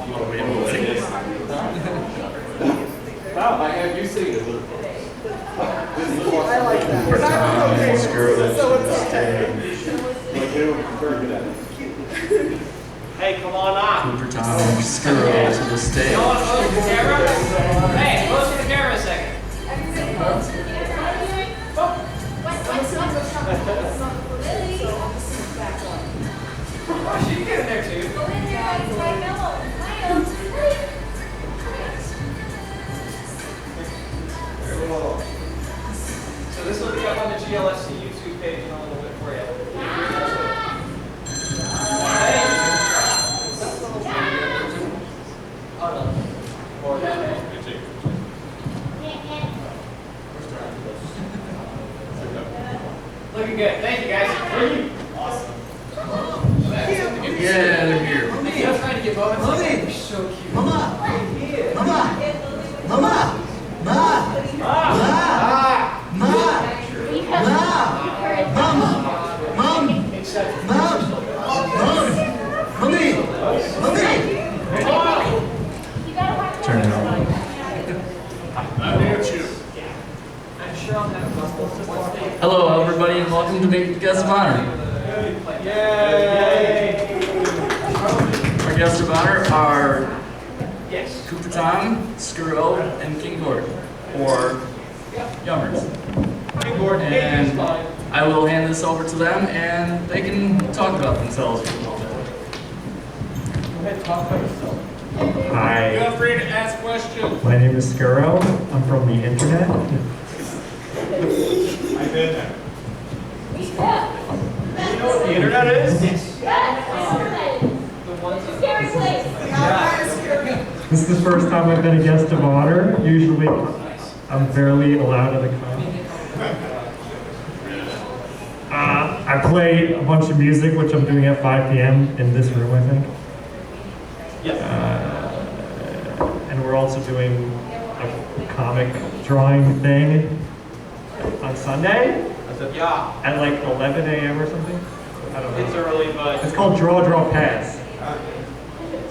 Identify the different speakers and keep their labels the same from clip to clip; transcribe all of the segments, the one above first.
Speaker 1: Wow, I have you sing it.
Speaker 2: I like that.
Speaker 3: Coopertom, Scurrow,
Speaker 2: So it's okay.
Speaker 1: Hey, come on up.
Speaker 3: Coopertom, Scurrow to the stage.
Speaker 1: You want to close the camera? Hey, close to the camera a second. Oh, she can get in there too. So this will be up on the GLFC YouTube page in a little bit for you. Looking good. Thank you, guys. Awesome.
Speaker 3: Yeah, they're here.
Speaker 1: I'm trying to get moments. They're so cute.
Speaker 4: Mama!
Speaker 1: Yeah.
Speaker 4: Mama! Mama! Ma! Ma! Ma! Ma! Mom! Mom! Mom! Mommy! Mommy!
Speaker 3: Turn it on. Hello, everybody, and welcome to Meet the Guest of Honor.
Speaker 1: Yay!
Speaker 3: Our guests of honor are
Speaker 1: Yes.
Speaker 3: Coopertom, Scurrow, and Gourd, or Yummers.
Speaker 1: Gourd,
Speaker 3: And I will hand this over to them, and they can talk about themselves for a little bit.
Speaker 1: Go ahead, talk about yourself.
Speaker 5: Hi,
Speaker 1: Feel free to ask questions.
Speaker 5: my name is Scurrow. I'm from the internet.
Speaker 1: I've been there. You know what the internet is? The ones
Speaker 5: This is the first time I've been a guest of honor. Usually I'm barely allowed to come. I play a bunch of music, which I'm doing at 5 p.m. in this room, I think.
Speaker 1: Yep.
Speaker 5: And we're also doing a comic drawing thing on Sunday
Speaker 1: Yeah.
Speaker 5: at like 11 a.m. or something. I don't know.
Speaker 1: It's early, but
Speaker 5: It's called Draw Pass.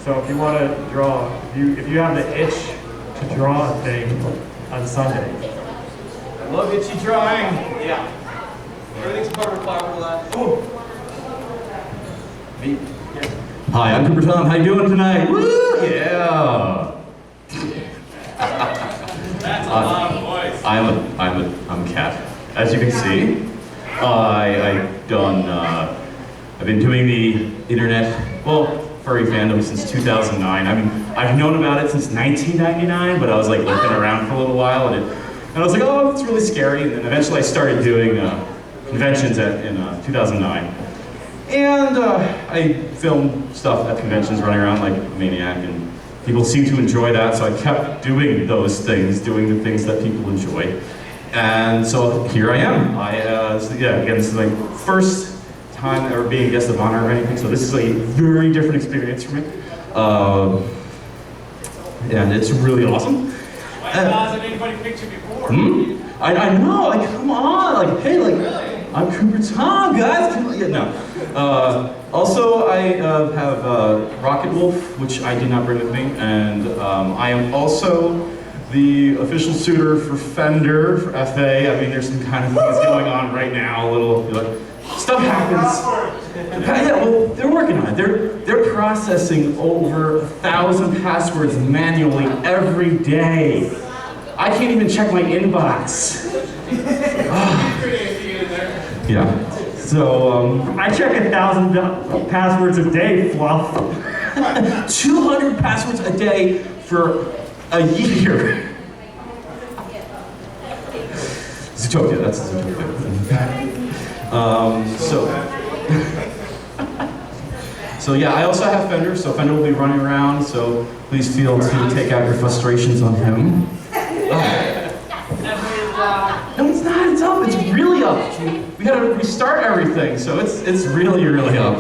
Speaker 5: So if you want to draw, if you have the itch to draw a thing on Sunday,
Speaker 1: I love itchy drawing. Yeah. Everything's covered fiberglass. Oh.
Speaker 3: Me?
Speaker 6: Hi, I'm Coopertom. How you doing tonight? Woo! Yeah.
Speaker 1: That's a loud voice.
Speaker 6: I'm a cat. As you can see, I've been doing the internet, well, furry fandom since 2009. I mean, I've known about it since 1999, but I was like lurking around for a little while, and I was like, oh, it's really scary. And then eventually I started doing conventions in 2009. And I filmed stuff at conventions, running around like a maniac, and people seem to enjoy that, so I kept doing those things, doing the things that people enjoy. And so here I am. So yeah, again, this is my first time ever being a guest of honor or anything, so this is a very different experience for me. And it's really awesome.
Speaker 1: Why hasn't anybody picked you before?
Speaker 6: I know, like, come on, like, hey, like,
Speaker 1: Really?
Speaker 6: I'm Coopertom, guys. Come on. Yeah, no. Also, I have Rocket Wolf, which I did not bring with me, and I am also the official suitor for Fender, for FA. I mean, there's some kind of things going on right now, a little, like, stuff happens. Yeah, well, they're working on it. They're processing over 1,000 passwords manually every day. I can't even check my inbox. Yeah. So,
Speaker 5: I check 1,000 passwords a day, Fluff.
Speaker 6: 200 passwords a day for a year. Zootopia, that's Zootopia. So yeah, I also have Fender, so Fender will be running around, so please feel to take out your frustrations on him. No, it's not, it's up, it's really up. We had to restart everything, so it's really, really up.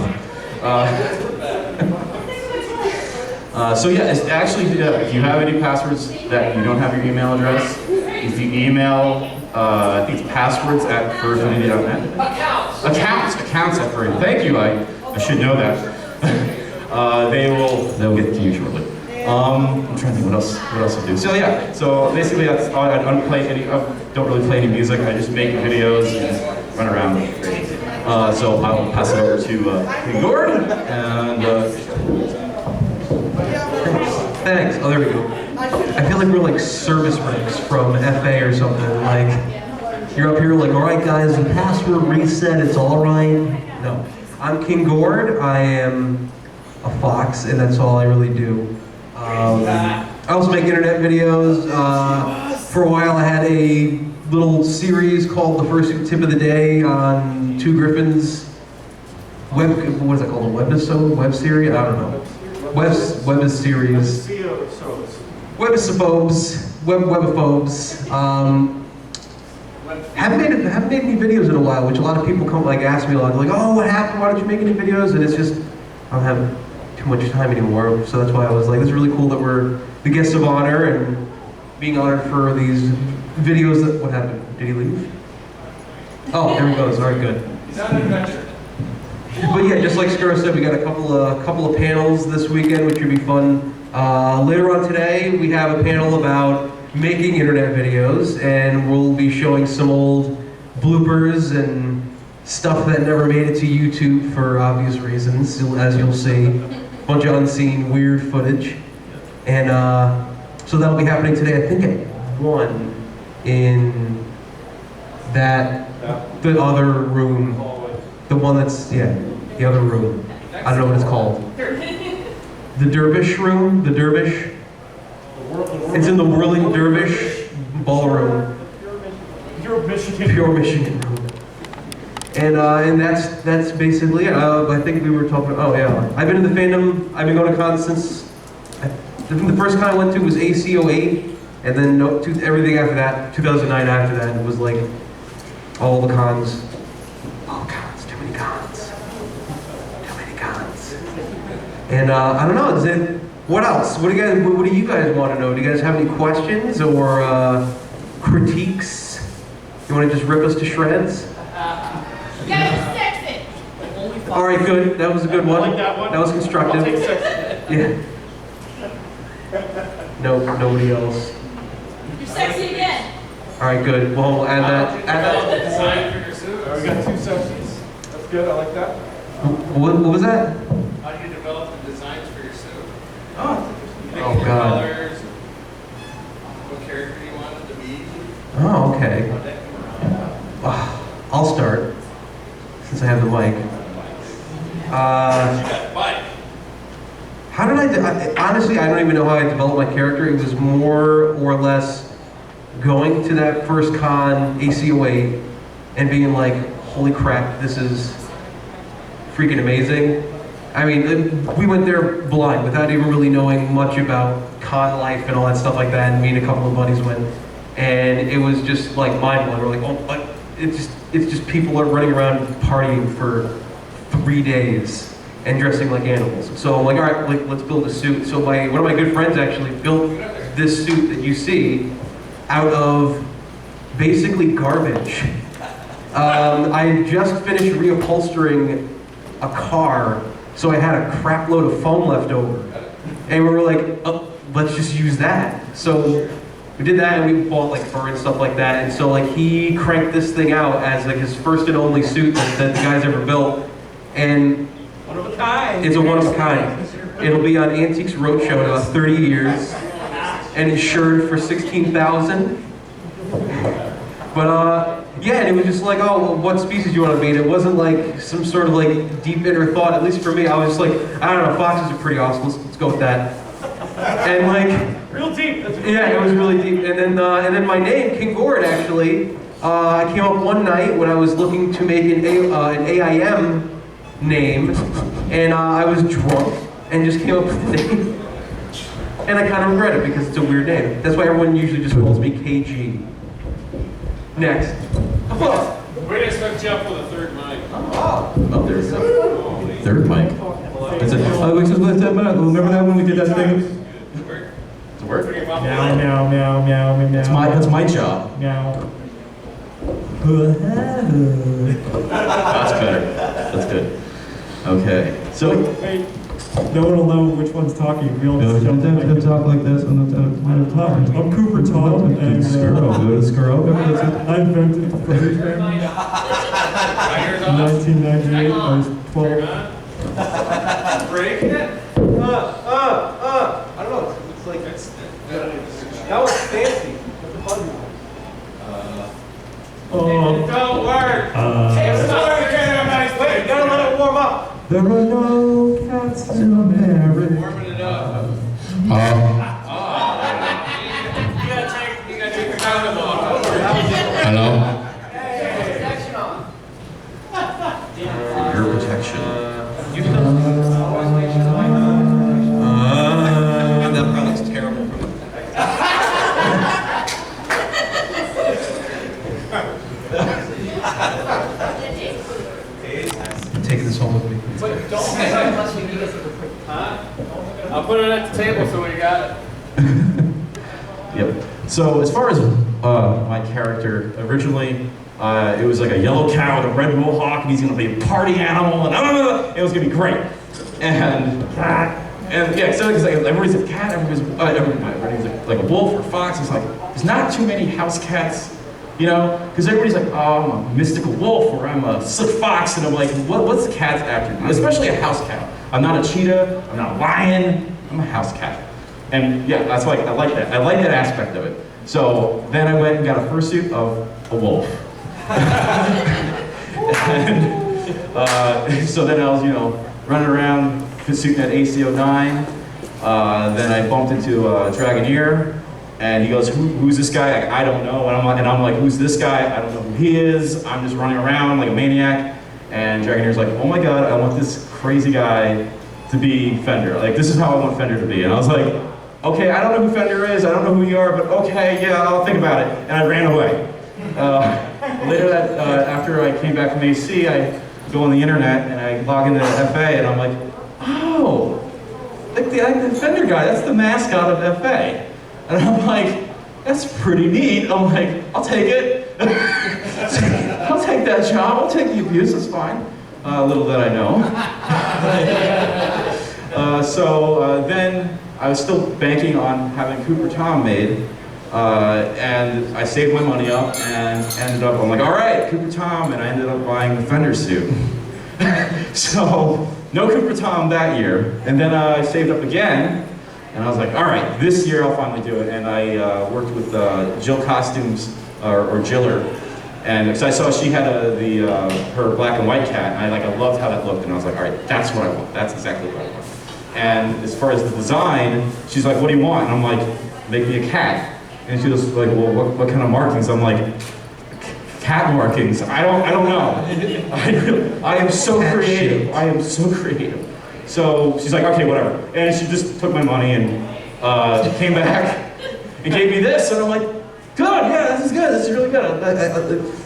Speaker 6: So yeah, it's actually, if you have any passwords that you don't have your email address, if you email, I think it's passwords@furfinity.net. Accounts at Furfinity. Thank you, I should know that. They'll get to you shortly. I'm trying to think what else I do. So yeah, so basically that's all. I don't really play any music. I just make videos and run around. So I'll pass it over to Gourd and.
Speaker 2: Thanks. Oh, there we go. I feel like we're like service reps from FA or something. Like, you're up here like, all right, guys, the password reset, it's all right. No. I'm King Gourd. I am a fox, and that's all I really do. I also make internet videos. For a while, I had a little series called The First Tip of the Day on Two Griffins. What is it called? A webisode? Web series? I don't know. Webis series. Webisophobes. Haven't made any videos in a while, which a lot of people come like ask me a lot. They're like, oh, what happened? Why don't you make any videos? And it's just I don't have too much time anymore. So that's why I was like, this is really cool that we're the guests of honor and being honored for these videos. That what happened? Did he leave? Oh, there he goes. All right, good.
Speaker 1: He's on an adventure.
Speaker 2: But yeah, just like Scurrow said, we got a couple of panels this weekend, which should be fun. Later on today, we have a panel about making internet videos, and we'll be showing some old bloopers and stuff that never made it to YouTube for obvious reasons, as you'll see. A bunch of unseen, weird footage. And so that'll be happening today, I think at 1 in the other room. The one that's, yeah, the other room. I don't know what it's called. The Dervish room? The Dervish? It's in the Whirling Dervish Ballroom.
Speaker 5: Pure Michigan.
Speaker 2: Pure Michigan room. And that's basically it. I think we were talking, oh yeah. I've been in the fandom, I've been going to cons since, I think the first con I went to was ACO8, and then everything after that, 2009 after that, was like all the cons. And I don't know, what else? What do you guys want to know? Do you guys have any questions or critiques? You want to just rip us to shreds?
Speaker 7: You guys sexy.
Speaker 2: All right, good. That was a good one.
Speaker 5: I like that one.
Speaker 2: That was constructive.
Speaker 5: I'll take sexy.
Speaker 2: Yeah. No, nobody else.
Speaker 7: You're sexy again.
Speaker 2: All right, good. Well, we'll add that.
Speaker 1: Design for your suit.
Speaker 5: We got 2 sections. That's good. I like that.
Speaker 2: What was that?
Speaker 1: How do you develop the designs for your suit?
Speaker 2: Oh.
Speaker 1: Pick
Speaker 2: Oh
Speaker 1: your
Speaker 2: God.
Speaker 1: colors, what character you want it to be.
Speaker 2: Oh, okay. I'll start, since I have the mic. How did honestly, I don't even know how I developed my character. It was more or less going to that first con, ACO8, and being like, holy crap, this is freaking amazing. I mean, we went there blind, without even really knowing much about con life and all that stuff like that, and me and a couple of buddies went, and it was just like mind-blowing. We're like, oh, but it's just people are running around partying for 3 days and dressing like animals. So I'm like, all right, like, let's build a suit. So one of my good friends actually built this suit that you see out of basically garbage. I had just finished reupholstering a car, so I had a crap load of foam left over. And we were like, oh, let's just use that. So we did that, and we bought like fur and stuff like that. And so like he cranked this thing out as like his first and only suit that the guy's ever built. And
Speaker 1: One of a kind.
Speaker 2: it's a one of a kind. It'll be on Antiques Roadshow in about 30 years. And insured for $16,000. But yeah, and it was just like, oh, well, what species do you want to be? And it wasn't like some sort of like deep inner thought, at least for me. I was just like, I don't know, foxes are pretty awesome, let's go with that. And like,
Speaker 5: Real deep.
Speaker 2: yeah, it was really deep. And then my name, King Gourd, actually, I came up one night when I was looking to make an AIM name, and I was drunk and just came up with the name. And I kind of regret it because it's a weird name. That's why everyone usually just calls me KG. Next.
Speaker 1: We're gonna start you up with a third mic.
Speaker 6: Oh, there's a third mic. That's it. Oh, we just remember that when we did that thing? Does it work?
Speaker 5: Meow, meow, meow, meow, meow.
Speaker 6: That's my job.
Speaker 5: Meow.
Speaker 6: That's better. That's good. Okay. So,
Speaker 5: Wait. No one will know which one's talking. We all just jump in.
Speaker 8: Don't talk like this. I'm talking.
Speaker 5: I'm Coopertom, and
Speaker 8: Scurrow. Go to Scurrow.
Speaker 5: I invented the furry family. In 1998, I was 12.
Speaker 1: Break it? I don't know. It's like that was fancy. What's the button? It don't work. It's not working. Wait, you gotta let it warm up.
Speaker 5: There are no cats in America.
Speaker 1: Warming it up. You gotta take your condom off.
Speaker 8: Hello?
Speaker 2: Your protection. That probably looks terrible. I'm taking this home with me.
Speaker 1: I'll put it at the table so we got it.
Speaker 6: Yep. So as far as my character, originally it was like a yellow cow with a red mohawk, and he's gonna be a party animal, and it was gonna be great. And yeah, so it's like everybody's a cat, everybody's like a wolf or fox. It's like there's not too many house cats, you know, because everybody's like, oh, I'm a mystical wolf or I'm a slick fox, and I'm like, what's the cat's attribute? Especially a house cat. I'm not a cheetah, I'm not a lion, I'm a house cat. And yeah, that's like, I like that. I like that aspect of it. So then I went and got a fursuit of a wolf. And so then I was, running around pursuing at AC09. Then I bumped into a Dragoneer, and he goes, who's this guy? I don't know. And I'm like, who's this guy? I don't know who he is. I'm just running around like a maniac. And Dragoneer's like, oh my God, I want this crazy guy to be Fender. Like, this is how I want Fender to be. And I was like, okay, I don't know who Fender is, I don't know who you are, but okay, yeah, I'll think about it. And I ran away. Later after I came back from AC, I go on the internet and I log into FA, and I'm like, oh, like the Fender guy, that's the mascot of FA. And I'm like, that's pretty neat. I'm like, I'll take it. I'll take that job, I'll take the abuse, it's fine. Little that I know. Then I was still banking on having Coopertom made, and I saved my money up and ended up, I'm like, all right, Coopertom, and I ended up buying the Fender suit. So, no Coopertom that year, and then I saved up again, and I was like, all right, this year I'll finally do it, and I worked with Jill Costumes, or Jiller, and because I saw she had her black and white cat, and I loved how that looked, and I was like, all right, that's what I want, that's exactly what I want. And as far as the design, she's like, what do you want? And I'm like, make me a cat. And she was like, well, what kind of markings? I'm like, cat markings. I don't know. I am so creative. I am so creative. So she's like, okay, whatever. And she just took my money and came back and gave me this. And I'm like, good, yeah, this is good. This is really good.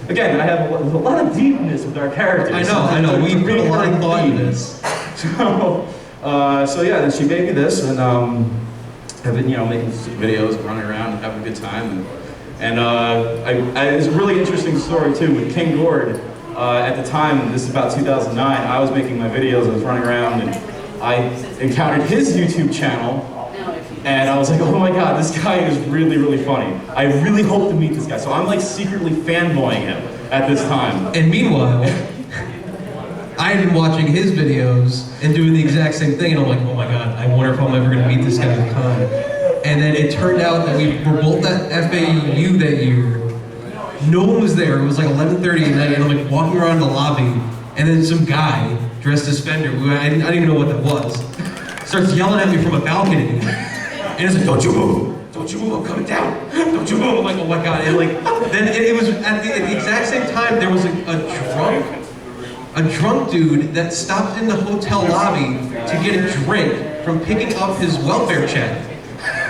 Speaker 6: Again, I have a lot of deepness with our characters.
Speaker 2: I know. We put a lot of thought in this.
Speaker 6: So yeah, then she gave me this, and I've been, making videos, running around, and having a good time, and it's a really interesting story too with King Gourd. At the time, this is about 2009, I was making my videos, I was running around, and I encountered his YouTube channel, and I was like, oh my God, this guy is really, really funny. I really hope to meet this guy. So I'm like secretly fanboying him at this time.
Speaker 2: And meanwhile, I had been watching his videos and doing the exact same thing, and I'm like, oh my God, I wonder if I'm ever gonna meet this guy at the con. And then it turned out that we were both at FAU that year. No one was there. It was like 11:30 at night, and I'm like walking around the lobby, and then some guy dressed as Fender, who I didn't even know what that was, starts yelling at me from a balcony. And it's like, don't you move, I'm coming down, don't you move. I'm like, oh my God. And then it was at the exact same time, there was a drunk dude that stopped in the hotel lobby to get a drink from picking up his welfare check,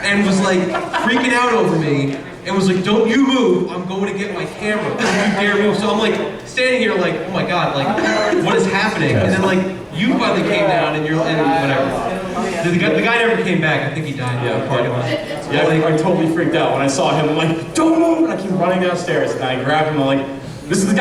Speaker 2: and was like freaking out over me, and was like, don't you move, I'm going to get my camera, don't you dare move. So I'm like standing here like, oh my God, like what is happening? And then like you finally came down, and whatever. The guy never came back. I think he died.
Speaker 6: Yeah, I totally freaked out when I saw him. I'm like, don't move, and I keep running downstairs, and I grabbed him. I'm like, this is the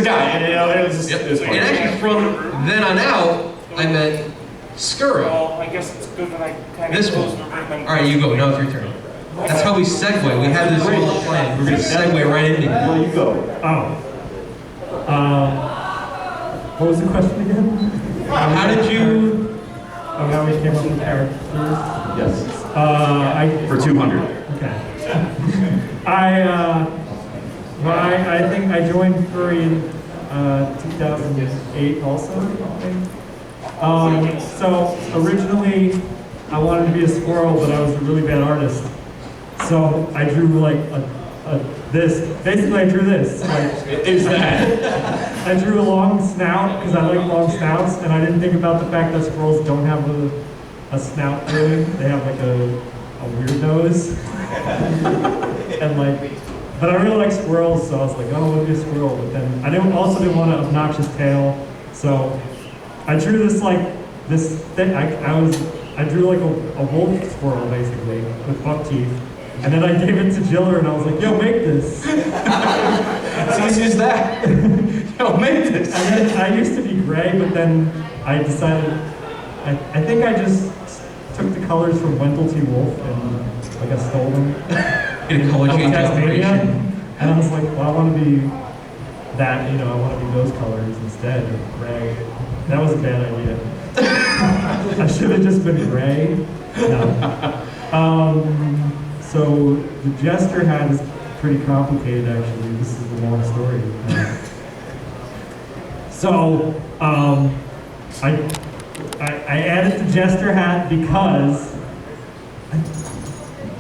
Speaker 6: guy, and it was just, it was funny.
Speaker 2: And actually from then on out, I met Scurrow.
Speaker 9: Well, I guess it's good that I kind of
Speaker 2: This
Speaker 9: close
Speaker 2: one.
Speaker 9: the rhythm.
Speaker 2: All right, you go. Now it's your turn. That's how we segue. We have this little plan. We're going to segue right into it.
Speaker 6: Well, you go.
Speaker 5: What was the question again?
Speaker 2: How did you...
Speaker 5: How we came up with characters?
Speaker 6: Yes. For 200.
Speaker 5: Okay. I think I joined Furry in 2008 also. I think. So originally I wanted to be a squirrel, but I was a really bad artist. So I drew like this. Basically, I drew this. Like,
Speaker 6: Is that?
Speaker 5: I drew a long snout because I like long snouts, and I didn't think about the fact that squirrels don't have a snout really. They have like a weird nose. And like, but I really like squirrels, so I was like, oh, I want to be a squirrel. But then I also didn't want an obnoxious tail, so I drew this this thing. I drew like a wolf squirrel basically with buck teeth. And then I gave it to Jiller and I was like, yo, make this.
Speaker 6: It's easy as that. Yo, make this.
Speaker 5: And then I used to be gray, but then I decided, I think I just took the colors from Wendell T. Wolf and like I stole them.
Speaker 2: In color change
Speaker 5: Tasmania.
Speaker 2: operation.
Speaker 5: And I was like, well, I want to be that, I want to be those colors instead of gray. That was a bad idea. I should have just been gray. No. So the jester hat is pretty complicated actually. This is a long story. So I added the jester hat because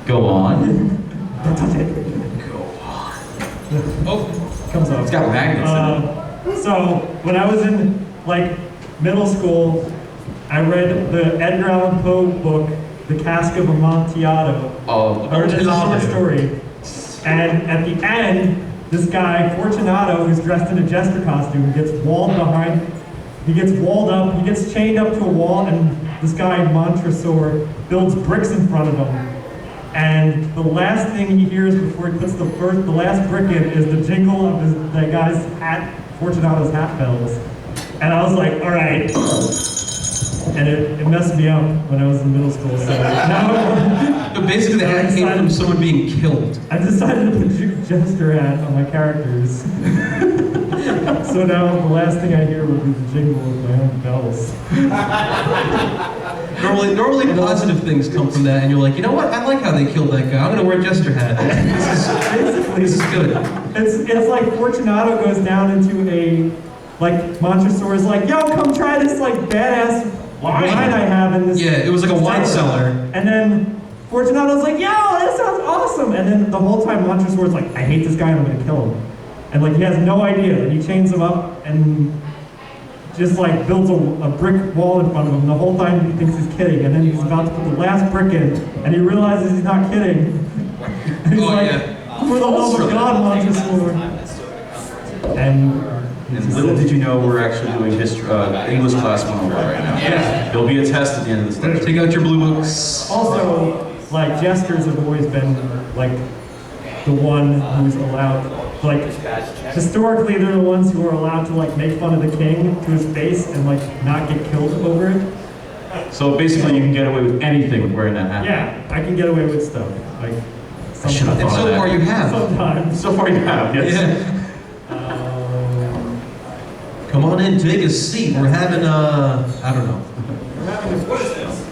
Speaker 6: Go on.
Speaker 5: don't touch it.
Speaker 2: Oh,
Speaker 5: Comes off.
Speaker 6: It's got magnets in it.
Speaker 5: So when I was in like middle school, I read the Edgar Allan Poe book, The Cask of Amontillado. Or just a short story. And at the end, this guy, Fortunato, who's dressed in a jester costume, gets walled behind, he gets walled up, he gets chained up to a wall, and this guy, Montresor, builds bricks in front of him. And the last thing he hears before he puts the last brick in is the jingle of that guy's hat, Fortunato's hat bells. And I was like, all right. And it messed me up when I was in middle school. So now
Speaker 2: so basically the hat came from someone being killed.
Speaker 5: I decided to put jester hat on my characters. So now the last thing I hear would be the jingle of my own bells.
Speaker 2: Normally positive things come from that, and you're like, you know what? I like how they killed that guy. I'm gonna wear a jester hat. This is good.
Speaker 5: It's like Fortunato goes down into a, like Montresor is like, yo, come try this like badass wine I have in this.
Speaker 2: Yeah, it was like a wine cellar.
Speaker 5: And then Fortunato's like, yo, that sounds awesome. And then the whole time Montresor's like, I hate this guy, I'm gonna kill him. And like he has no idea. And he chains him up and just like builds a brick wall in front of him. The whole time he thinks he's kidding. And then he's about to put the last brick in and he realizes he's not kidding. And he's for the love of God, Montresor. And
Speaker 6: little did you know we're actually doing English class 101 right now.
Speaker 5: Yeah.
Speaker 6: There'll be a test at the end of this thing.
Speaker 2: Take out your blue books.
Speaker 5: Also, like jesters have always been like the one who's allowed, like historically they're the ones who are allowed to like make fun of the king to his face and like not get killed over it.
Speaker 6: So basically you can get away with anything with wearing that hat.
Speaker 5: Yeah, I can get away with stuff. Like
Speaker 6: I should have
Speaker 2: And
Speaker 6: thought
Speaker 2: so
Speaker 6: of
Speaker 2: far
Speaker 6: that.
Speaker 2: you have.
Speaker 5: sometimes.
Speaker 6: So far you have, yes.
Speaker 2: Yeah. Come on in, take a seat. We're having I don't know.
Speaker 5: We're having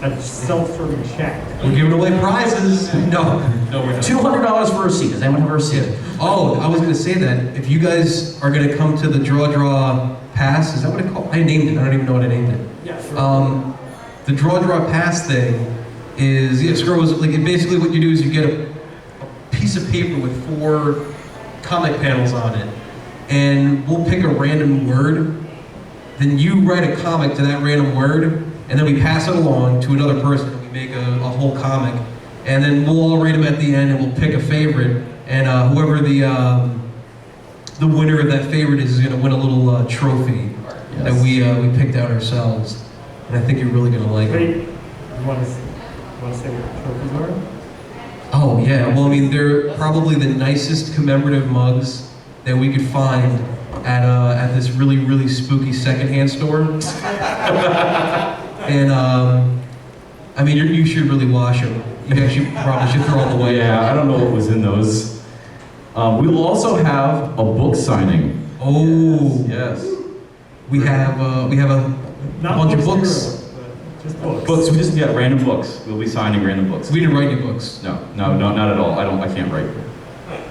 Speaker 5: a self-serving check.
Speaker 2: We're giving away prizes. No, we're not.
Speaker 6: $200 for a receipt. Does anyone have a receipt?
Speaker 2: Oh, I was going to say that if you guys are going to come to the draw pass, is that what it's called? I named it. I don't even know what I named it.
Speaker 5: Yeah, sure.
Speaker 2: The draw pass thing is Scurrow is like basically what you do is you get a piece of paper with 4 comic panels on it, and we'll pick a random word. Then you write a comic to that random word, and then we pass it along to another person. We make a whole comic, and then we'll all rate them at the end, and we'll pick a favorite. And whoever the winner of that favorite is going to win a little trophy that we picked out ourselves. And I think you're really going to like
Speaker 5: Wait,
Speaker 2: it.
Speaker 5: you want to say what the trophies are?
Speaker 2: Oh yeah, well I mean they're probably the nicest commemorative mugs that we could find at this really spooky secondhand store. And I mean, you should really wash them. You actually probably should throw them away.
Speaker 6: Yeah, I don't know what was in those. We will also have a book signing.
Speaker 2: Oh,
Speaker 6: Yes.
Speaker 2: we have a
Speaker 5: Not
Speaker 2: bunch of books.
Speaker 5: Scurrow, but just books.
Speaker 6: Books, we just, yeah, random books. We'll be signing random books.
Speaker 2: We didn't write any books.
Speaker 6: No, not at all. I can't write.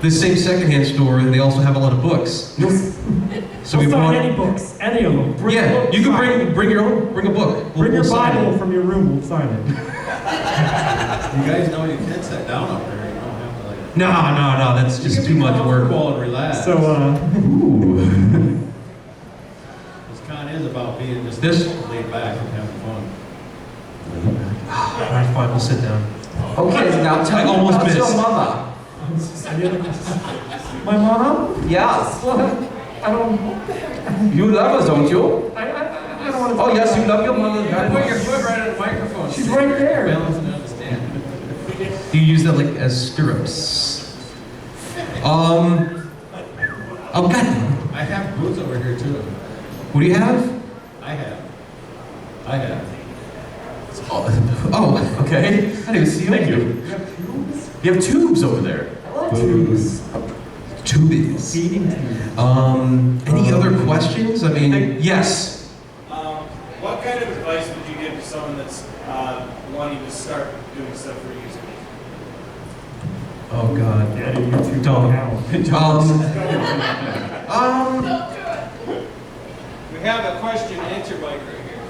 Speaker 2: This same secondhand store, they also have a lot of books. So we
Speaker 5: We'll
Speaker 2: brought.
Speaker 5: sign any books, any of them. Bring a
Speaker 2: Yeah,
Speaker 5: book,
Speaker 2: you can
Speaker 5: sign it.
Speaker 2: bring your own, bring a book.
Speaker 5: Bring your
Speaker 2: We'll sign
Speaker 5: Bible
Speaker 2: it.
Speaker 5: from your room, we'll sign it.
Speaker 1: You guys know you can't sit down up there. You don't have to like.
Speaker 2: No, that's just too much work.
Speaker 1: And relax.
Speaker 5: So,
Speaker 6: Ooh.
Speaker 1: This con is about being just
Speaker 2: This-
Speaker 1: laid back and having fun.
Speaker 2: All right, fine, we'll sit down.
Speaker 6: Okay, now tell me
Speaker 2: almost
Speaker 6: about your
Speaker 2: missed.
Speaker 6: mother.
Speaker 5: any other questions? My mom?
Speaker 6: Yes.
Speaker 5: I don't,
Speaker 6: You love us, don't you?
Speaker 5: I don't want to.
Speaker 6: Oh, yes, you love your mother.
Speaker 1: Put your foot right on the microphone.
Speaker 5: She's right there.
Speaker 1: Balance and understand.
Speaker 2: Do you use that like as stirrups? Oh, God.
Speaker 1: I have boots over here too.
Speaker 2: What do you have?
Speaker 1: I have.
Speaker 2: Oh,
Speaker 6: Okay. I didn't even see you. Thank you. You have tubes over there.
Speaker 5: Tubes.
Speaker 2: tubies.
Speaker 5: Feeding tubes.
Speaker 2: Any other questions? I mean, yes.
Speaker 9: What kind of advice would you give to someone that's wanting to start doing stuff for YouTube?
Speaker 2: Oh, God.
Speaker 5: Yeah, YouTube
Speaker 2: Don't.
Speaker 9: We have a question and answer mic right here.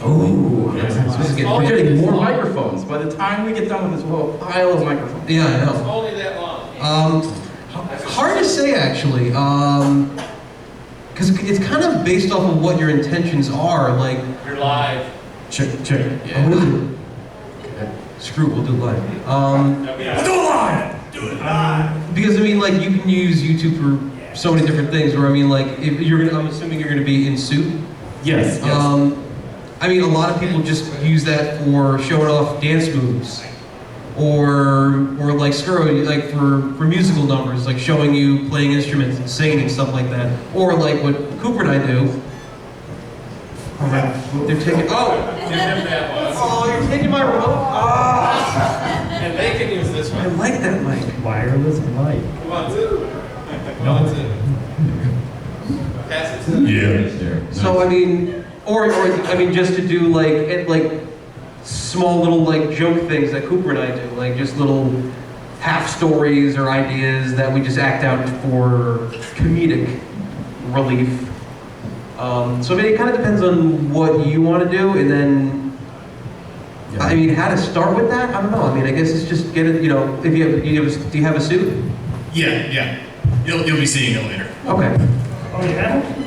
Speaker 2: Oh, this is
Speaker 6: We're
Speaker 2: getting
Speaker 6: getting more microphones. By the time we get done with this whole pile of microphones.
Speaker 2: Yeah, I
Speaker 9: It's
Speaker 2: know.
Speaker 9: only that long.
Speaker 2: Hard to say actually, because it's kind of based off of what your intentions are. Like,
Speaker 9: You're live.
Speaker 2: check.
Speaker 9: Yeah.
Speaker 2: Oh, screw it, we'll do it live.
Speaker 9: Do it live.
Speaker 2: Because I mean, like, you can use YouTube for so many different things. Where I mean, like, if you're gonna, I'm assuming you're gonna be in suit.
Speaker 6: Yes.
Speaker 2: I mean, a lot of people just use that for showing off dance moves, or like Scurrow, like for musical numbers, like showing you playing instruments and singing and stuff like that, or like what Cooper and I do. They're taking. Oh, you're taking my remote.
Speaker 9: And they can use this
Speaker 2: I
Speaker 9: one.
Speaker 2: like that mic.
Speaker 5: Wireless mic.
Speaker 9: Come on, two. Come on, two. Pass it to them.
Speaker 6: There.
Speaker 2: So I mean, or I mean, just to do like small little like joke things that Cooper and I do, like just little half stories or ideas that we just act out for comedic relief. So I mean, it kind of depends on what you want to do, and then I mean, how to start with that. I don't know. I mean, I guess it's just get it. You know, if do you have a suit?
Speaker 10: Yeah. You'll be seeing it later.
Speaker 2: Okay.
Speaker 5: Oh yeah?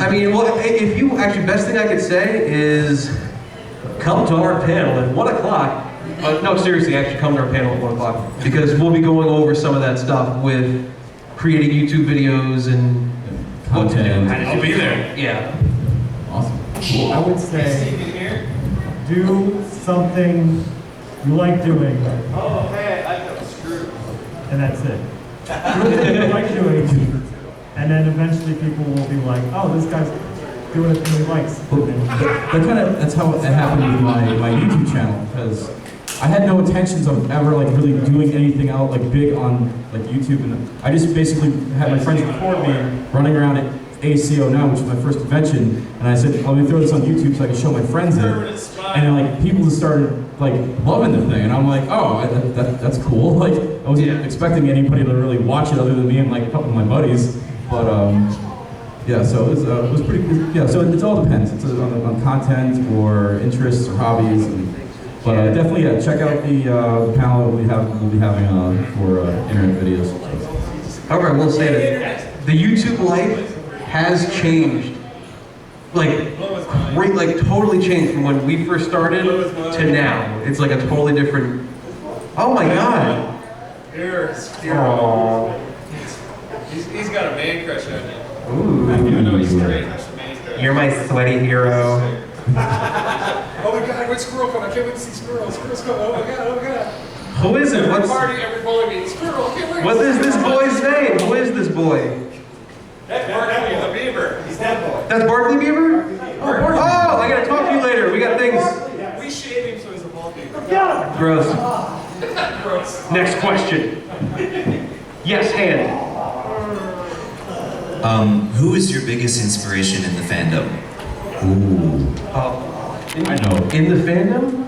Speaker 2: I mean, well, if you actually, best thing I could say is come to our panel at 1 o'clock. No, seriously, actually come to our panel at 1 o'clock because we'll be going over some of that stuff with creating YouTube videos and what to do.
Speaker 6: Content.
Speaker 2: how to
Speaker 10: I'll
Speaker 2: do
Speaker 10: be
Speaker 2: it.
Speaker 10: there.
Speaker 2: Yeah.
Speaker 6: Awesome.
Speaker 5: I would
Speaker 9: See
Speaker 5: say
Speaker 9: you here?
Speaker 5: do something you like doing,
Speaker 9: Oh, hey, I got screwed.
Speaker 5: and that's it. Do something you like doing, and then eventually people will be like, oh, this guy's doing it he likes.
Speaker 6: That's how it happened with my YouTube channel, because I had no intentions of ever like really doing anything else like big on like YouTube, and I just basically had my friends record me running around at ACO now, which is my first convention, and I said, let me throw this on YouTube so I can show my friends it. And then, like, people just started like loving the thing, and I'm like, oh, that's cool. Like, I wasn't expecting anybody to really watch it other than me and like a couple of my buddies. But yeah, so it was pretty. Yeah, so it all depends. It's on content or interests or hobbies. But definitely, check out the panel we'll be having for internet videos.
Speaker 2: However, I will say that the YouTube life has changed. Like totally changed from when we first started to now. It's like a totally different. Oh my God.
Speaker 9: Here,
Speaker 2: Aww.
Speaker 9: He's got a man crush on you.
Speaker 2: Ooh.
Speaker 9: Even though he's straight, that's a man crush.
Speaker 2: You're my sweaty hero.
Speaker 9: Oh my God, where's Scurrow coming? I can't wait to see Scurrow. Scurrow's coming. Oh my God.
Speaker 2: Who is it?
Speaker 9: Every party, every bowling meeting. Scurrow, I can't wait.
Speaker 2: What is this boy's name? Who is this boy?
Speaker 9: That's Barkley the Beaver. He's that boy.
Speaker 2: That's Barkley Beaver? Oh, I gotta talk to you later. We got things.
Speaker 1: We shave him so he's a wallpaper.
Speaker 2: Gross. Next question. Yes, hand.
Speaker 11: Who is your biggest inspiration in the fandom?
Speaker 6: I know.
Speaker 2: In the fandom?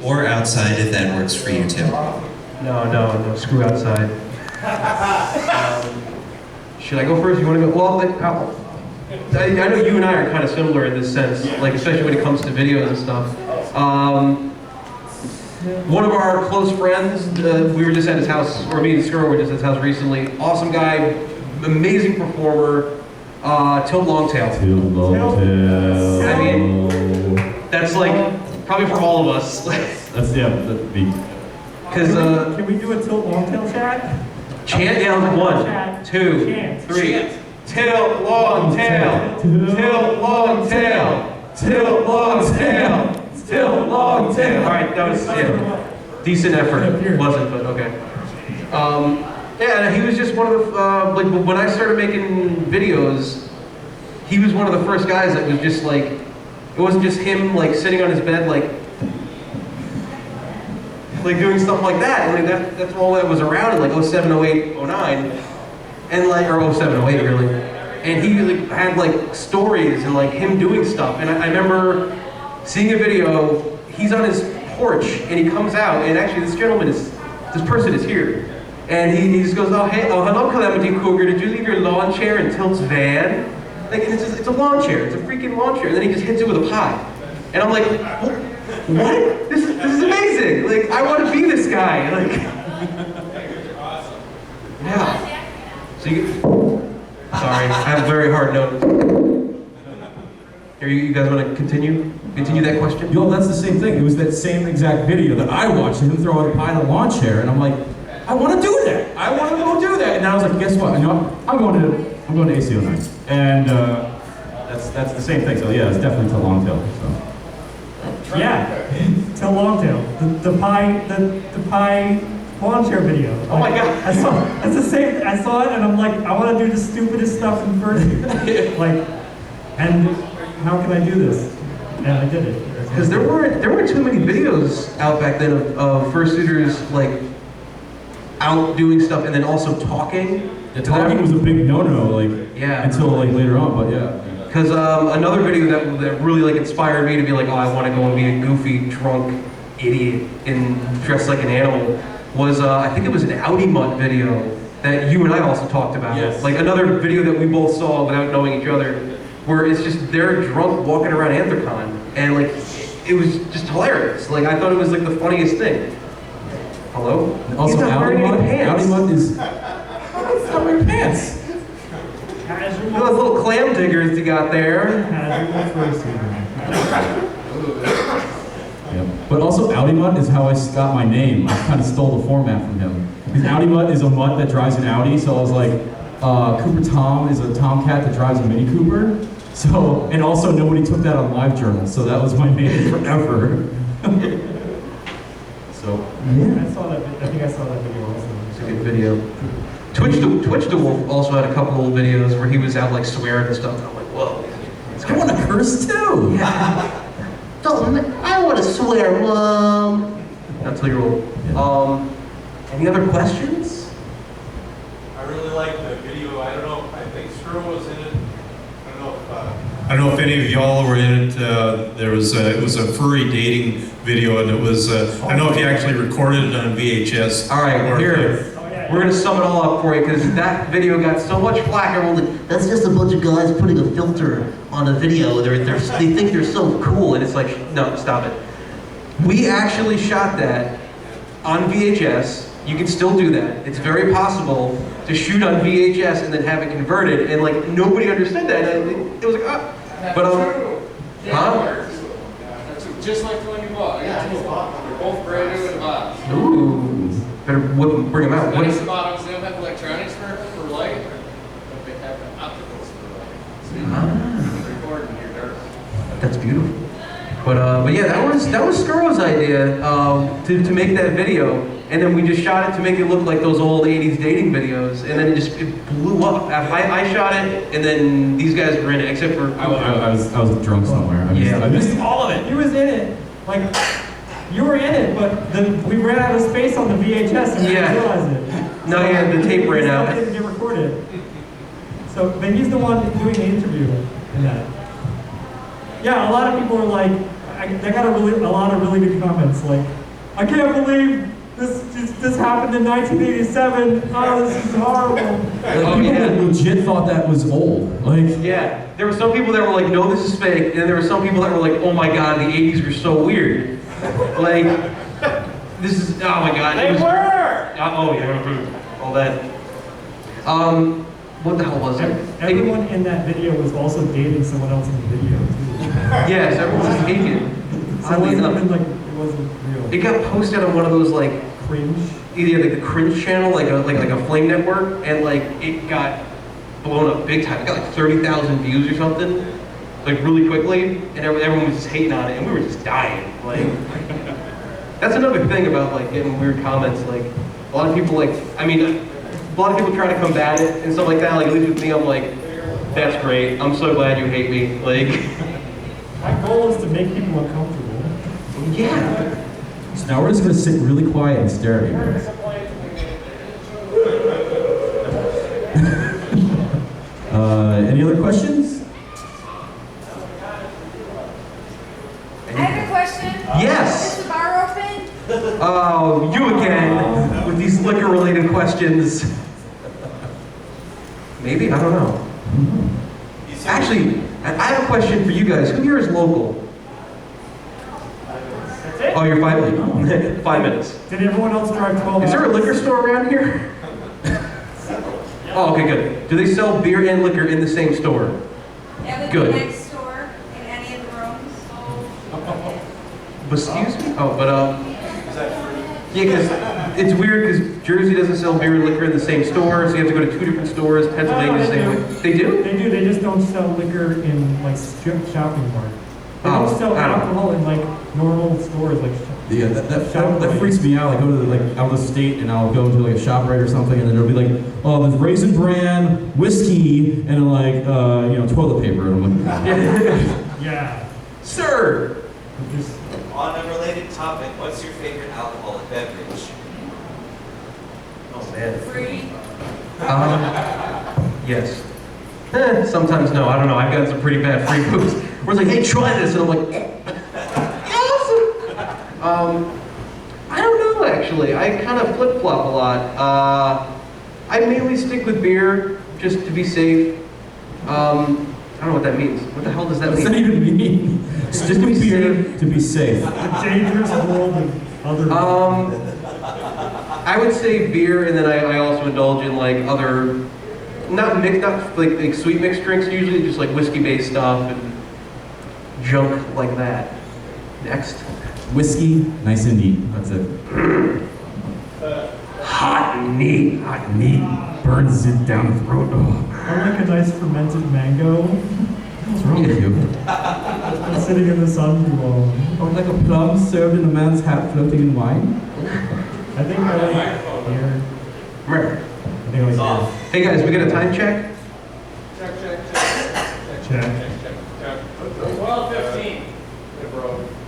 Speaker 11: Or outside if that works for you too.
Speaker 2: No. Screw outside. Should I go first? You want to go? Well, I know you and I are kind of similar in this sense, like especially when it comes to videos and stuff. One of our close friends, we were just at his house, or me and Scurrow were just at his house recently. Awesome guy, amazing performer, Tilt Longtail. I mean, that's like probably for all of us.
Speaker 6: That's that'd be.
Speaker 2: Because
Speaker 5: Can we do a Tilt Longtail chat?
Speaker 2: chant down 1, 2, 3. Tilt Longtail. Tilt Longtail. Tilt Longtail. Tilt Longtail. All right, that was decent effort. Wasn't, but okay. Yeah, he was just one of the like when I started making videos, he was one of the first guys that was just like, it wasn't just him like sitting on his bed like doing stuff like that. I mean, that's all that was around in like 07, 08, 09, and like, or 07, 08 really. And he like had like stories and like him doing stuff. And I remember seeing a video. He's on his porch and he comes out, and actually this person is here. And he just goes, oh hello Calamity Cougar, did you leave your lawn chair in Tilt's van? Like, and it's a lawn chair, it's a freaking lawn chair. And then he just hits it with a pie. And I'm like, what? This is amazing. Like, I want to be this guy. Like, yeah. So sorry, I have a very hard note. Here, you guys want to continue that question?
Speaker 6: Yo, that's the same thing. It was that same exact video that I watched him throw out a pie in a lawn chair, and I'm like, I want to do that. I want to go do that. And then I was like, guess what? You know, I'm going to ACO night, and that's the same thing. So yeah, it's definitely Tilt Longtail. So.
Speaker 5: Yeah, Tilt Longtail. The pie lawn chair video.
Speaker 2: Oh my god!
Speaker 5: It's the same. I saw it and I'm like, I want to do the stupidest stuff in person. Like, and how can I do this? And I did it.
Speaker 2: Because there weren't too many videos out back then of fursuiters like out doing stuff and then also talking.
Speaker 6: The talking was a big no-no, like until like later on, but yeah.
Speaker 2: Because another video that really like inspired me to be like, oh, I want to go and be a goofy, drunk idiot and dressed like an animal was I think it was an Audi Mutt video that you and I also talked about.
Speaker 6: Yes.
Speaker 2: Like another video that we both saw without knowing each other, where it's just they're drunk walking around Anthrocon, and like it was just hilarious. Like I thought it was like the funniest thing. Hello?
Speaker 6: Also,
Speaker 2: He's not wearing any pants.
Speaker 6: Audi Mutt is. He's not wearing pants.
Speaker 2: Those little clam diggers you got there.
Speaker 6: Yeah. But also, Audi Mutt is how I got my name. I kind of stole the format from him. Because Audi Mutt is a mutt that drives an Audi, so I was like, Coopertom is a tomcat that drives a Mini Cooper. So, and also nobody took that on LiveJournal, so that was my name forever. So,
Speaker 5: yeah. I think I saw that video also.
Speaker 2: It's a good video. Twitch the Wolf also had a couple of videos where he was out like swearing and stuff. And I'm like, whoa.
Speaker 6: I want to curse too.
Speaker 2: Yeah. I want to swear, Mom. That's how you're old. Any other questions?
Speaker 1: I really like the video. I don't know. I think Scurrow was in it.
Speaker 10: I don't know if any of y'all were in it. It was a furry dating video, and it was. I don't know if you actually recorded it on VHS.
Speaker 2: All right, here. We're gonna sum it all up for you because that video got so much flack. Everyone's like, that's just a bunch of guys putting a filter on a video. They think they're so cool, and it's like, no, stop it. We actually shot that on VHS. You can still do that. It's very possible to shoot on VHS and then have it converted, and like nobody understood that. It was like, ah. But huh?
Speaker 12: Just like the one you bought. Yeah, they're both brand new in the box.
Speaker 2: Ooh, better bring them out.
Speaker 12: Nice bottoms. They don't have electronics for light, but they have opticals for light. So you can record in your dark.
Speaker 2: That's beautiful. But yeah, that was Scurrow's idea to make that video, and then we just shot it to make it look like those old '80s dating videos, and then it blew up. I shot it, and then these guys were in it, except for
Speaker 6: I was drunk somewhere. I missed all of it.
Speaker 5: He was in it. Like, you were in it, but we ran out of space on the VHS and we didn't realize it.
Speaker 2: No, yeah, the tape ran out.
Speaker 5: It didn't get recorded. So, but he's the one doing the interview in that. Yeah, a lot of people are like, they got a lot of really good comments. Like, I can't believe this happened in 1987. Oh, this is horrible.
Speaker 6: People legit thought that was old. Like,
Speaker 2: yeah, there were some people that were like, no, this is fake, and then there were some people that were like, oh my god, the '80s were so weird. Like, this is, oh my god.
Speaker 9: They were!
Speaker 2: Oh yeah, all that. What the hell was it?
Speaker 5: Everyone in that video was also dating someone else in the video too.
Speaker 2: Yes, everyone was taken.
Speaker 5: So it wasn't even like, it wasn't real.
Speaker 2: It got posted on one of those like
Speaker 5: Cringe?
Speaker 2: either like the Cringe channel, like a Flame network, and like it got blown up big time. It got like 30,000 views or something, like really quickly, and everyone was just hating on it, and we were just dying. Like, that's another thing about like getting weird comments. Like, a lot of people like, I mean, a lot of people try to combat it and stuff like that. Like, at least with me, I'm like, that's great. I'm so glad you hate me. Like,
Speaker 5: my goal is to make people uncomfortable.
Speaker 2: Yeah.
Speaker 6: So now we're just gonna sit really quiet and stare at you. Any other questions?
Speaker 7: I have a question.
Speaker 2: Yes.
Speaker 7: Is the bar open?
Speaker 2: Oh, you again with these liquor-related questions. Maybe, I don't know. Actually, I have a question for you guys. Who here is local?
Speaker 5: That's it?
Speaker 2: Oh, you're 5 minutes.
Speaker 5: Did everyone else drive 12
Speaker 2: Is there a
Speaker 5: hours?
Speaker 2: liquor store around here? Oh, okay, good. Do they sell beer and liquor in the same store?
Speaker 7: It
Speaker 2: Good.
Speaker 7: would be next door in any of the rooms.
Speaker 2: Excuse me? Oh, but yeah, because it's weird because Jersey doesn't sell beer and liquor in the same store, so you have to go to 2 different stores. Pennsylvania, the same way. They do?
Speaker 5: They do. They just don't sell liquor in like strip shopping mart. They don't sell alcohol in like normal stores like.
Speaker 6: Yeah, that freaks me out. I go to like out of the state and I'll go to like a ShopRite or something, and then it'll be like, oh, there's Raisin Bran, whiskey, and then like toilet paper. And I'm like,
Speaker 5: yeah.
Speaker 2: Sir.
Speaker 5: Just,
Speaker 13: on a related topic, what's your favorite alcoholic beverage?
Speaker 2: Oh man.
Speaker 7: Free.
Speaker 2: Yes. Sometimes no. I don't know. I've gotten some pretty bad free booze. Where it's like, hey, try this, and I'm like, yes. I don't know actually. I kind of flip flop a lot. I mainly stick with beer just to be safe. I don't know what that means. What the hell does that mean?
Speaker 6: What does that even mean? It's just a beer to be safe.
Speaker 5: the dangerous world of other.
Speaker 2: I would say beer, and then I also indulge in like other, not like sweet mixed drinks usually, just like whiskey-based stuff and junk like that. Next.
Speaker 6: Whiskey, nice and neat. That's it.
Speaker 2: Hot and neat.
Speaker 6: Hot and neat. Burns it down the throat. Oh.
Speaker 5: I like a nice fermented mango.
Speaker 6: What's wrong with you?
Speaker 5: And sitting in the sun too long.
Speaker 6: Or like a plum served in a man's hat floating in wine?
Speaker 5: I think I like beer. I think I like beer.
Speaker 2: Hey guys, we get a time check?
Speaker 5: Check.
Speaker 9: 12:15.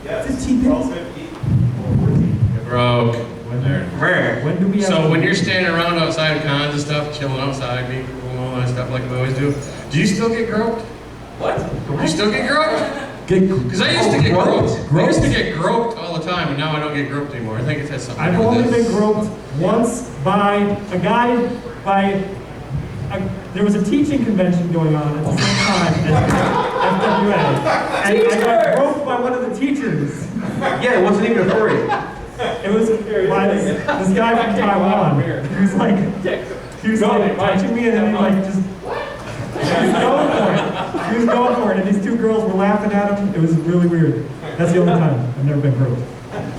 Speaker 13: Yes.
Speaker 6: 15 minutes?
Speaker 12: You're broke.
Speaker 5: When do we have
Speaker 12: So when you're standing around outside of cons and stuff, chilling outside, being cool and all that stuff like we always do you still get groped?
Speaker 13: What?
Speaker 12: You still get groped? Because I used to get groped. I used to get groped all the time, and now I don't get groped anymore. I think it has something to
Speaker 5: I've
Speaker 12: do with
Speaker 5: only
Speaker 12: this.
Speaker 5: been groped once by a guy there was a teaching convention going on at the same time as FWA. And I got groped by one of the teachers.
Speaker 2: Yeah, it wasn't even a furry.
Speaker 5: It was by this guy from Taiwan. He was like touching me, and then he like just he was going for it, and these two girls were laughing at him. It was really weird. That's the only time I've never been groped.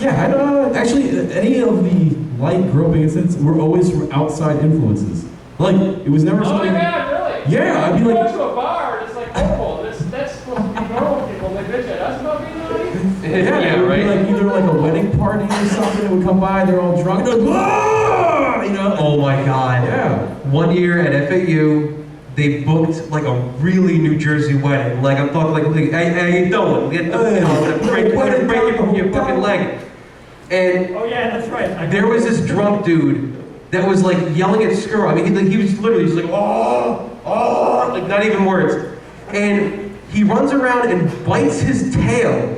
Speaker 6: Yeah, I don't know. Actually, any of the light groping incidents were always from outside influences. Like, it was never
Speaker 12: Oh my
Speaker 6: something.
Speaker 12: god, really?
Speaker 6: Yeah, I'd be
Speaker 12: You
Speaker 6: like.
Speaker 12: go to a bar and it's like horrible. That's supposed to be normal people. They bitch at us about being naughty.
Speaker 2: Yeah,
Speaker 8: it would be
Speaker 2: right?
Speaker 8: like either like a wedding party or something. It would come by, they're all drunk, and they're like, "Whoa!" You know?
Speaker 2: Oh my God.
Speaker 8: Yeah.
Speaker 2: One year at FAU, they booked like a really New Jersey wedding. Like I'm talking like, how you doing? Get the, you know, I'm gonna break your fucking leg. And
Speaker 5: Oh yeah, that's right.
Speaker 2: there was this drunk dude that was like yelling at Scurrow. I mean, he was literally just like, oh, like not even words. And he runs around and bites his tail.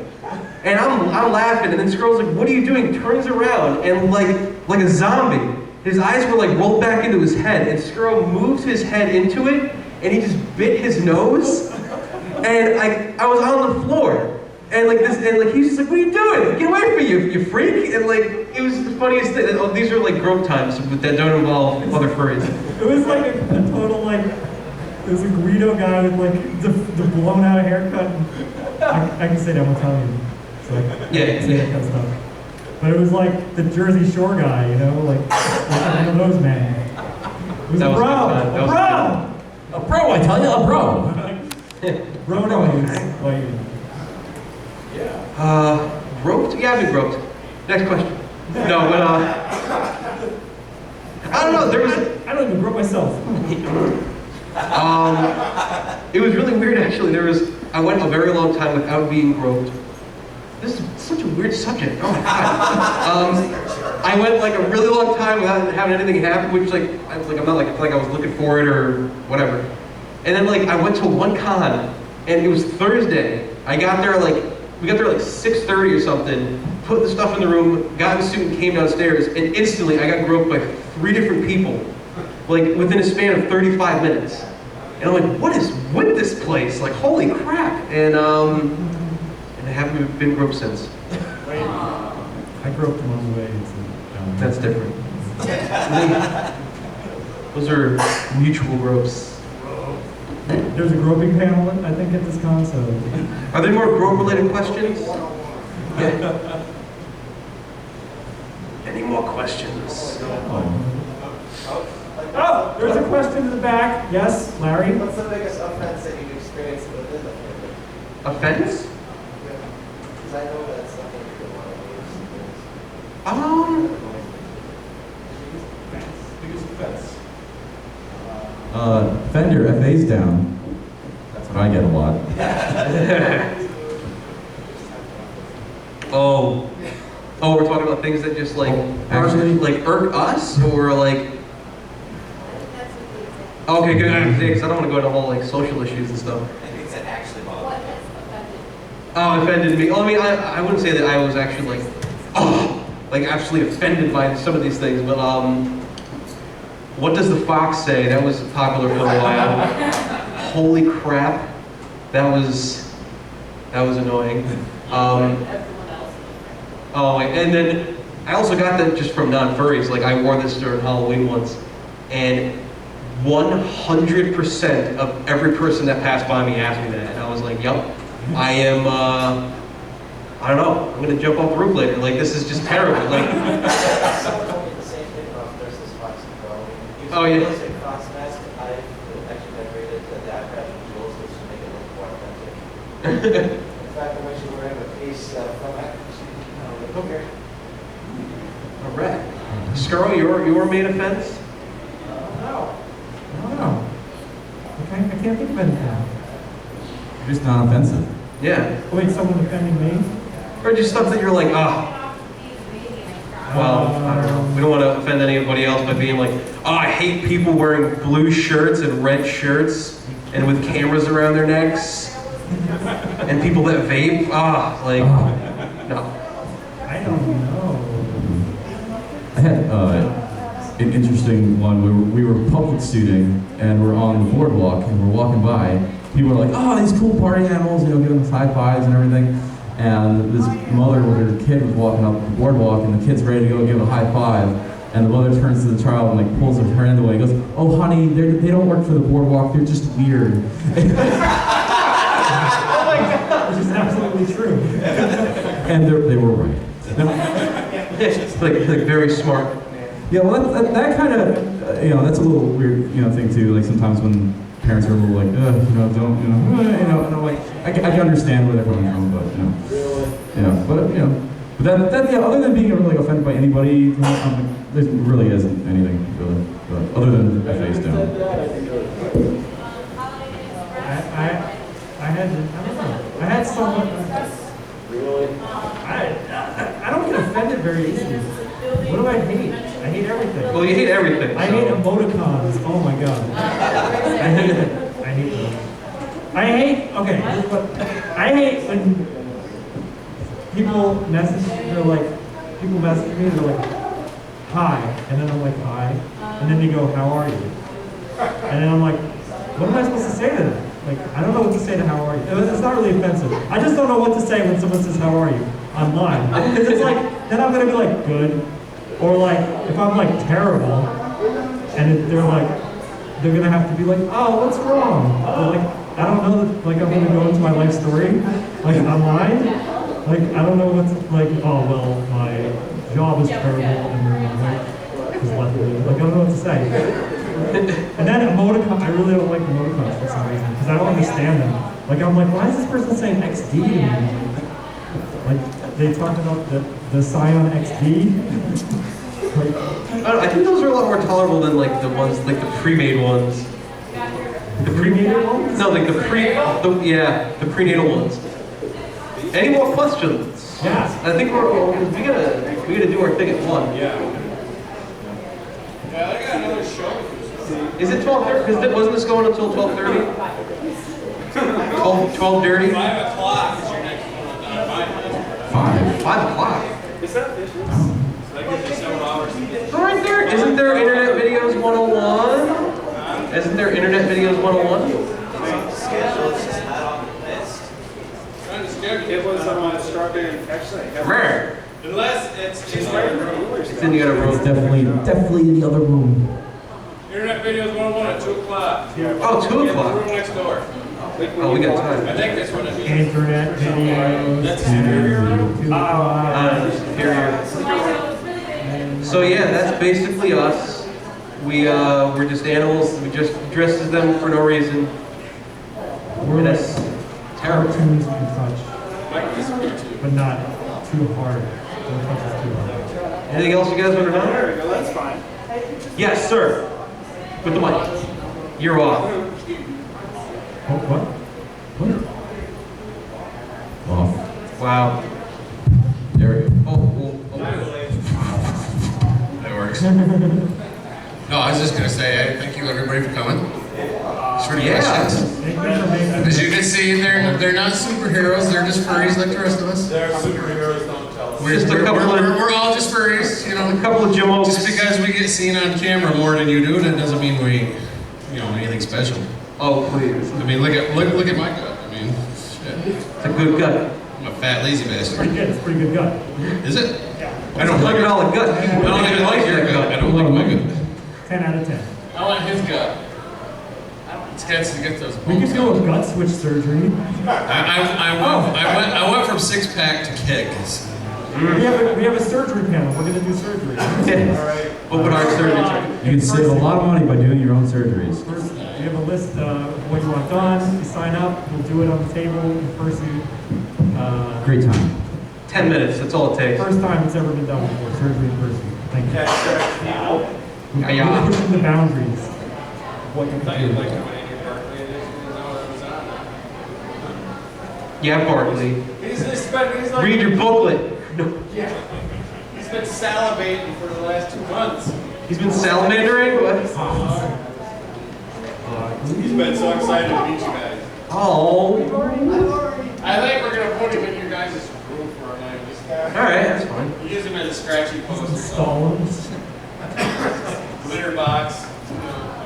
Speaker 2: And I'm laughing, and then Scurrow's like, what are you doing? Turns around and like a zombie. His eyes were like rolled back into his head, and Scurrow moved his head into it, and he just bit his nose. And I was on the floor. And like this, and like he's just like, what are you doing? Get away from you freak! And like it was the funniest thing. Oh, these are like grope times that don't involve other furries.
Speaker 5: It was like a total like. There was a Guido guy with like the blown out haircut. I can say that won't tell you. So
Speaker 2: Yeah.
Speaker 5: that kind of stuff. But it was like the Jersey Shore guy, you know, like one of those men. It was
Speaker 2: That
Speaker 5: a
Speaker 2: was
Speaker 5: bro,
Speaker 2: good time. That
Speaker 5: a
Speaker 2: was
Speaker 5: bro,
Speaker 8: A bro, I tell you, a bro.
Speaker 5: bro knows. Like,
Speaker 2: Groped? Yeah, I've been groped. Next question. No, but I don't know. There was.
Speaker 5: I don't even grope myself.
Speaker 2: It was really weird actually. I went a very long time without being groped. This is such a weird subject. Oh my God. I went like a really long time without having anything happen, which like I'm not like I feel like I was looking for it or whatever. And then like I went to one con and it was Thursday. We got there like 6:30 or something. Put the stuff in the room, got in the suit and came downstairs, and instantly I got groped by 3 different people. Like within a span of 35 minutes. And I'm like, what is with this place? Like, holy crap. And I haven't been groped since.
Speaker 5: I groped him on the way.
Speaker 2: That's different. Those are mutual gropes.
Speaker 5: There's a groping panel, I think, at this con, so.
Speaker 2: Are there more grope-related questions? Yeah. Any more questions?
Speaker 5: Oh, there's a question in the back. Yes, Larry?
Speaker 13: What's the biggest offense that you've experienced within the family?
Speaker 2: Offense?
Speaker 13: Because I know that's something you don't want to lose.
Speaker 9: Biggest offense.
Speaker 8: Fender, FA's down. That's what I get a lot.
Speaker 2: Oh, we're talking about things that just like
Speaker 8: Actually-
Speaker 2: irk us, or like. Okay, good. Because I don't want to go into all like social issues and stuff.
Speaker 13: I think that actually bothers me.
Speaker 2: Oh, offended me. Well, I mean, I wouldn't say that I was actually like actually offended by some of these things, but what does the fox say? That was popular for a while. Holy crap, that was annoying. Oh, and then I also got that just from non-furries. Like I wore this during Halloween once, and 100% of every person that passed by me asked me that, and I was like, "Yep, I am. I don't know. I'm gonna jump off the roof later. Like this is just terrible." Like,
Speaker 13: Someone told me the same thing about versus Fox and Crow.
Speaker 2: Oh, yeah.
Speaker 13: Using Fox Mask, I actually decorated the dash and jewels, which to make it look more authentic. In fact, I'm actually wearing a piece from it. Okay.
Speaker 2: all right, Scurrow, your main offense?
Speaker 5: I don't know. I can't think of anything.
Speaker 8: You're just not offensive.
Speaker 2: Yeah.
Speaker 5: Wait, someone offending me?
Speaker 2: Or just stuff that you're like, well, I don't know. We don't want to offend anybody else by being like, I hate people wearing blue shirts and red shirts and with cameras around their necks and people that vape. No.
Speaker 5: I don't know.
Speaker 8: I had an interesting one. We were public studing and we're on the boardwalk and we're walking by. People are like, oh, these cool party animals, giving us high fives and everything. And this mother with her kid was walking up the boardwalk and the kid's ready to go give a high five. And the mother turns to the child and like pulls her hand away and goes, oh honey, they don't work for the boardwalk, they're just weird.
Speaker 5: Oh my God! Which is absolutely true.
Speaker 8: And they were right.
Speaker 2: It's like very smart.
Speaker 8: Yeah, well, that kind of, that's a little weird, thing too. Like sometimes when parents are a little like, you know, don't, you know, and I'm like, I can understand where they're coming from, but, you know. Yeah, but, you know, but that yeah, other than being like offended by anybody, you know, there really isn't anything really, but other than the face down.
Speaker 5: I had someone, I don't get offended very easily. What do I hate? I hate everything.
Speaker 2: Well, you hate everything.
Speaker 5: I hate emoticons. Oh my god. I hate it. I hate them. I hate when people message me, they're like, hi, and then I'm like, hi, and then they go, how are you? And then I'm like, what am I supposed to say to them? Like, I don't know what to say to how are you. It's not really offensive. I just don't know what to say when someone says, how are you? Online. Because it's like, then I'm going to be like, good. Or like, if I'm like terrible, and they're going to have to be like, oh, what's wrong? Or like, I don't know that, like, I'm going to go into my life story, like, online. Like, I don't know what's, like, oh, well, my job is terrible, and my wife is left me. Like, I don't know what to say. And then emoticon, I really don't like emoticons for some reason, because I don't understand them. Like, I'm like, why is this person saying XD to me? Like, they talk about the Scion XD. Like,
Speaker 2: I don't know, I think those are a lot more tolerable than like the ones, like the pre-made ones.
Speaker 5: The prenatal ones?
Speaker 2: No, like the prenatal ones. Any more questions?
Speaker 5: Yeah.
Speaker 2: I think we gotta do our thing at 1.
Speaker 12: Yeah, I got another show.
Speaker 2: Is it 12:30? Because wasn't this going until 12:30? 12:30?
Speaker 12: 5 o'clock is your next one on
Speaker 2: 5 o'clock.
Speaker 9: Is that this? So that gives you several hours.
Speaker 2: Right there. Isn't there Internet Videos 101? Isn't there Internet Videos 101?
Speaker 13: Schedule is just not on the list.
Speaker 9: It was on strawberry, actually.
Speaker 2: Rare.
Speaker 12: Unless it's
Speaker 9: right in the room.
Speaker 2: It's in the other room.
Speaker 8: It's definitely in the other room.
Speaker 12: Internet Videos 101 at 2 o'clock.
Speaker 2: Oh, 2
Speaker 12: In the
Speaker 2: o'clock.
Speaker 12: room next door.
Speaker 2: Oh, we got time.
Speaker 12: I think that's what it is.
Speaker 5: Internet videos.
Speaker 12: That's superior.
Speaker 2: Superior. So yeah, that's basically us. We're just animals. We just dress as them for no reason.
Speaker 5: We're like
Speaker 2: That's terrible.
Speaker 5: cartoons you can touch, but not too hard. Don't touch us too hard.
Speaker 2: Anything else you guys want to know?
Speaker 9: There we go, that's fine.
Speaker 2: Yes, sir. With the mic. You're off.
Speaker 5: What?
Speaker 8: Off.
Speaker 2: Wow.
Speaker 8: There we go.
Speaker 2: Oh.
Speaker 12: That works. No, I was just going to say, thank you everybody for coming. It's pretty questions. As you can see, they're not superheroes, they're just furries like the rest of us.
Speaker 9: They're superheroes, don't tell us.
Speaker 12: We're all just furries, you know.
Speaker 2: A couple of Jimos.
Speaker 12: Just because we get seen on camera more than you do, that doesn't mean we, anything special.
Speaker 2: Oh, please.
Speaker 12: I mean, look at my gut. I mean, shit.
Speaker 2: It's a good gut.
Speaker 12: I'm a fat, lazy bastard.
Speaker 5: Pretty good. It's a pretty good gut.
Speaker 12: Is it?
Speaker 5: Yeah.
Speaker 12: I don't like it.
Speaker 2: $100 gut.
Speaker 12: I don't even like your gut. I don't like my gut.
Speaker 5: 10 out of 10.
Speaker 12: I want his gut. It's got to get those.
Speaker 5: We could do a gut switch surgery.
Speaker 12: I went from 6-pack to keg.
Speaker 5: We have a surgery panel. We're gonna do surgery.
Speaker 2: Alright. Open heart surgery.
Speaker 8: You can save a lot of money by doing your own surgeries.
Speaker 5: First, we have a list of what you want done. You sign up. We'll do it on the table in person.
Speaker 8: Great time.
Speaker 2: 10 minutes. That's all it takes.
Speaker 5: First time it's ever been done before. Surgery in person. Thank you.
Speaker 2: Yeah.
Speaker 5: We're pushing the boundaries of what you can do.
Speaker 2: Yeah, Bartley.
Speaker 9: He's like,
Speaker 2: Read your booklet. No.
Speaker 9: yeah. He's been salivating for the last 2 months.
Speaker 2: He's been salamandering? What?
Speaker 9: He's been so excited to meet you guys.
Speaker 2: Oh.
Speaker 12: I think we're gonna put him in your guys' room for a night.
Speaker 2: Alright, that's fine.
Speaker 12: Use him as a scratchy poster.
Speaker 5: Stalins.
Speaker 12: Litter box.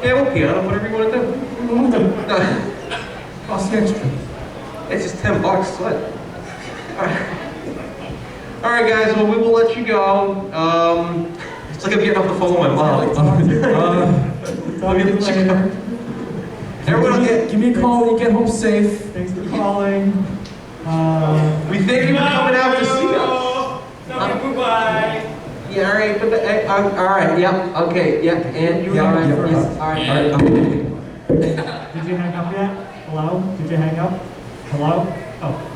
Speaker 2: Yeah, we'll piano, whatever you want to do.
Speaker 8: Cost extra.
Speaker 2: It's just $10. What? Alright guys, well we will let you go. It's like I'm getting off the phone with my mom. Let me let you go. Everyone
Speaker 8: Give me a call when you get home safe.
Speaker 5: Thanks for calling.
Speaker 2: We thank you for coming out to see us.
Speaker 9: Goodbye.
Speaker 2: Yeah, alright, but alright, yep, okay, yep, and you're
Speaker 8: Yeah,
Speaker 2: alright.
Speaker 8: yeah,
Speaker 2: Yes, alright.
Speaker 8: Alright,
Speaker 5: Did you hang up yet? Hello? Did you hang up? Hello? Oh.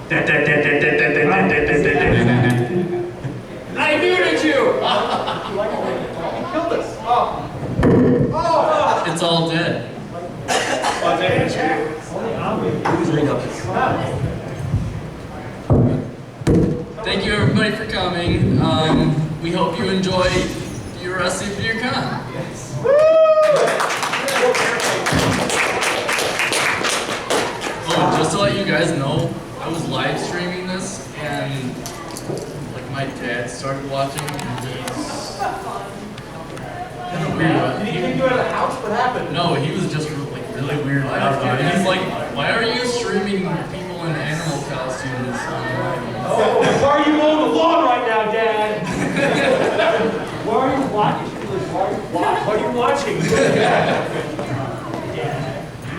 Speaker 3: I muted you!
Speaker 1: Killed us. Oh.
Speaker 3: It's all dead. Thank you everybody for coming. We hope you enjoy your rest of your con. Oh, just to let you guys know, I was live streaming this and like my dad started watching and he's kind of weird.
Speaker 1: Did he kick you out of the house? What happened?
Speaker 3: No, he was just like really weird about it. He's like, why are you streaming people in animal costumes?
Speaker 1: Oh, why are you mowing the lawn right now, Dad? Why are you watching? Why are you watching?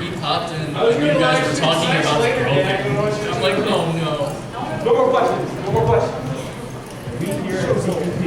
Speaker 3: He popped in when you guys were talking about the groping. I'm like, oh no.
Speaker 1: No more questions. No more questions.
Speaker 5: We here at CPP